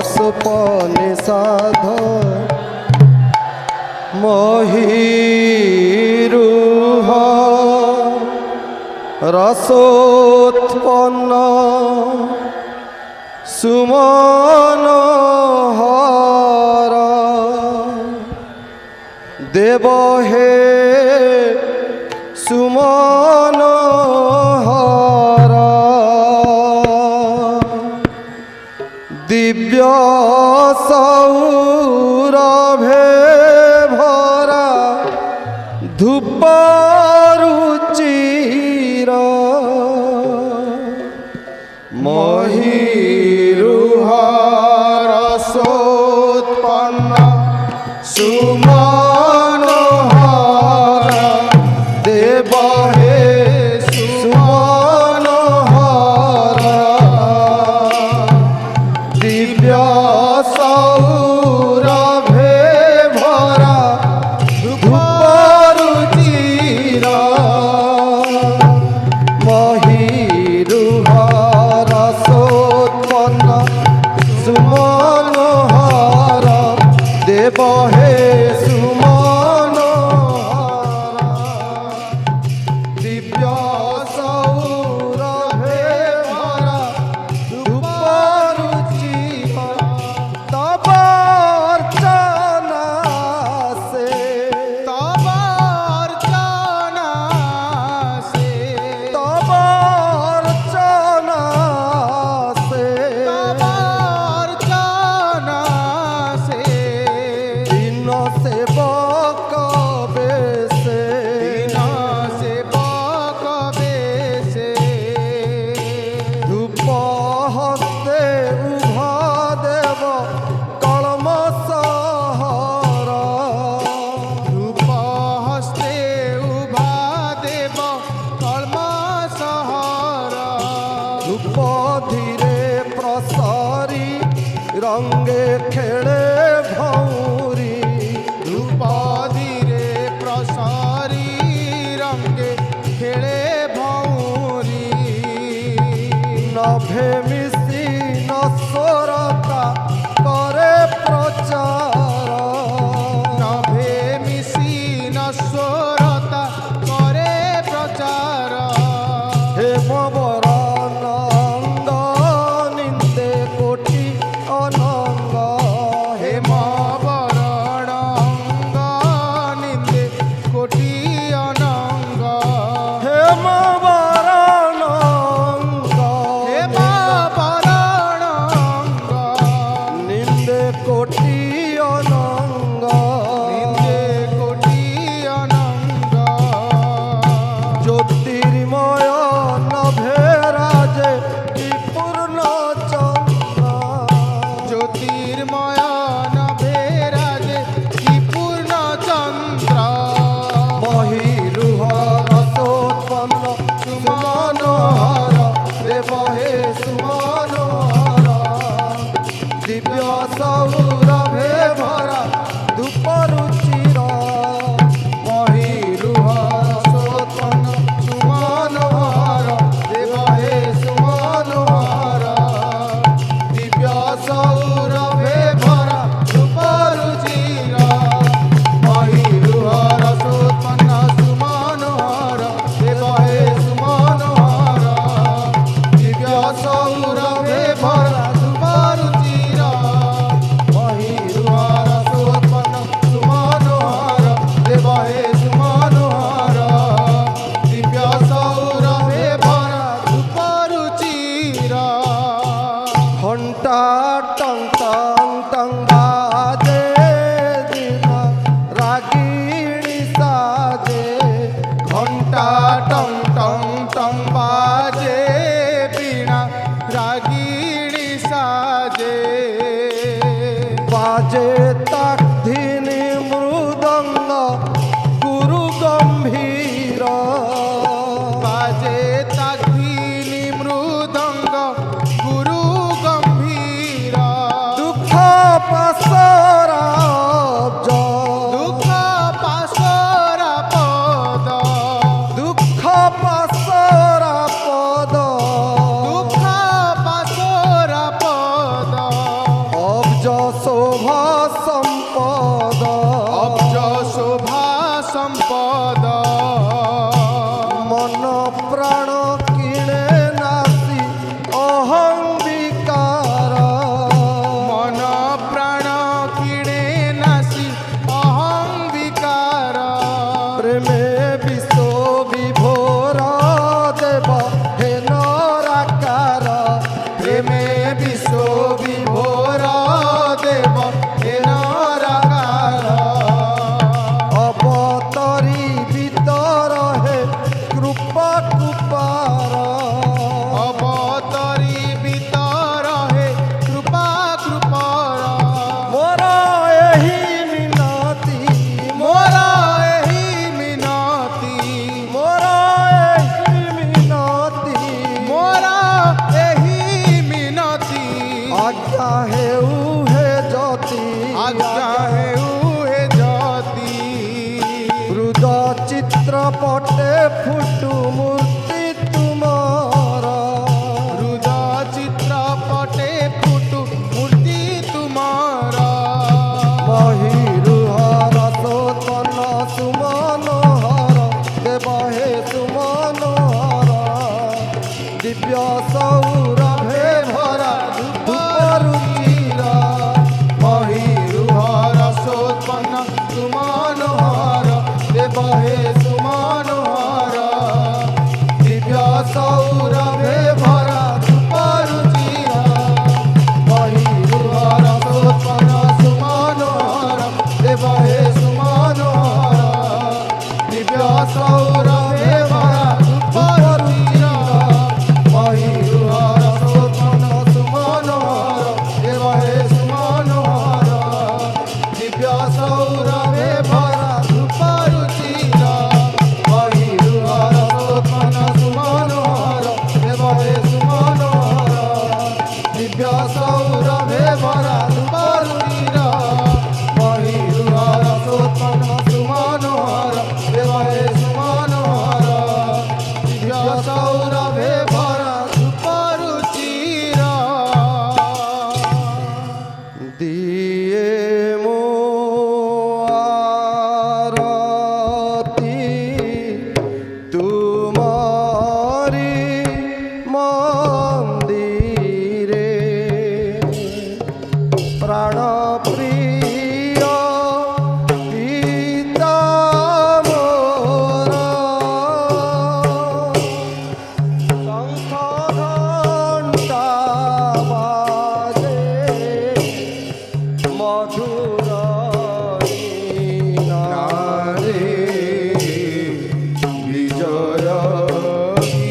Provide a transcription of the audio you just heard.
সুপনিষাধ মহীরুহ রসোৎপন্ন সুমনোহর দেব হে সুমনোহর দিব্য সৌরভে ভরা ধূপরুচির মহীরুহ রসোৎপন্ন সুমনোহর দেব হে সুমনোহর দিব্য সৌরভে ভরা ধূপরুচির মহীরুহ রসোৎপন্ন সুমনোহর দেব হে সুমনোহর দিব্য সৌরভে ভরা ধূপরুচির তব অর্চনা সে তব অর্চনা সে তব অর্চনা সে তব অর্চনা সে দীন সেবক বেশে দীন সেবক বেশে ধূপ হস্তে উভ দেব কলমসহর ধূপ হস্তে উভা দেব কলমসহর ধূপ ধীরে প্রসারী রঙ্গে খেলে ভৌরি ধূপ ধীরে প্রসারী রঙ্গে খেলে ভৌরি নভে মিশি নশ্বরতা করে প্রচার নভে মিশি নশ্বরতা করে প্রচার হেমবরণ অঙ্গ নিন্দে কোটি অনঙ্গ হেমবরণ অঙ্গ নিন্দে কোটি অনঙ্গ হেমবরণ অঙ্গ হেমবরণ অঙ্গ নিন্দে কোটি অনঙ্গ নিন্দে কোটি অনঙ্গ জ্যোতির্ময় নভে রাজে পূর্ণ চন্দ্র জ্যোতির্ময় নভে রাজে পূর্ণ চন্দ্র মহীরুহ রসোৎপন্ন সুমনোহর দেব হে সুমনোহর দিব্য সৌরভে ভরা ধূপরুচির মহীরুহ রসোৎপন্ন সুমনোহর দেব হে সুমনোহর দিব্য সৌরভে ভরা ধূপরুচির মহীরুহ রসোৎপন্ন সুমনোহর দেব হে সুমনোহর দিব্য সৌরভে ভরা ধূপরুচির মহীরুহ রসোৎপন্ন সুমনোহর দেব হে সুমনোহর দিব্য সৌরভে ভরা ধূপরুচির ঘণ্টা টং টং টং বাজে দিন রাগিণী সাজে ঘণ্টা টং টং টং বাজে বীণা রাগিণী সাজে বাজে তাকধিনী মৃদঙ্গ গুরু গম্ভীর বাজে তাকধিনী মৃদঙ্গ গুরু গম্ভীর দুঃখ পাশরা দুঃখ পাশরা পদ দুঃখ পাশরা পদ দুঃখ পাশরা পদ आज्ञा हेउ हे ज्योति आज्ञा हेउ हे ज्योति हृद चित्रपटे फुटु मूर्ति तुम्हारा हृद चित्रपटे फुटु मूर्ति तुम्हारा महिरुहर सोतन सुमनोहर देव हे सुमनोहर दिव्य सौरभे भरा धूपरुचिरा महिरुहर सोत्पन्न सुमनोहर देव हे सुमनोहर दिव्य सौरभे भरा धूपरुचिरा महिरुहर सोत्पन्न सुमनोहर देव हे सुमनोहर दिव्य सौरभे भरा धूपरुचिरा महिरुहर सोत्पन्न सुमनोहर देव हे सुमनोहर दिव्य सौरभे भरा धूपरुचिरा महिरुहर सोत्पन्न सुमनोहर देव हे सुमनोहर दिव्य सौरभे भरा धूपरुचिरा महिरुहर सोत्पन्न सुमनोहर देव हे सुमनोहर दिव्य सौरभे भरा धूपरुचिरा दिए मो आरती तुम्हारी मंदिरे प्राण प्रिय पिता मोरा शंख घंटा बाजे मधु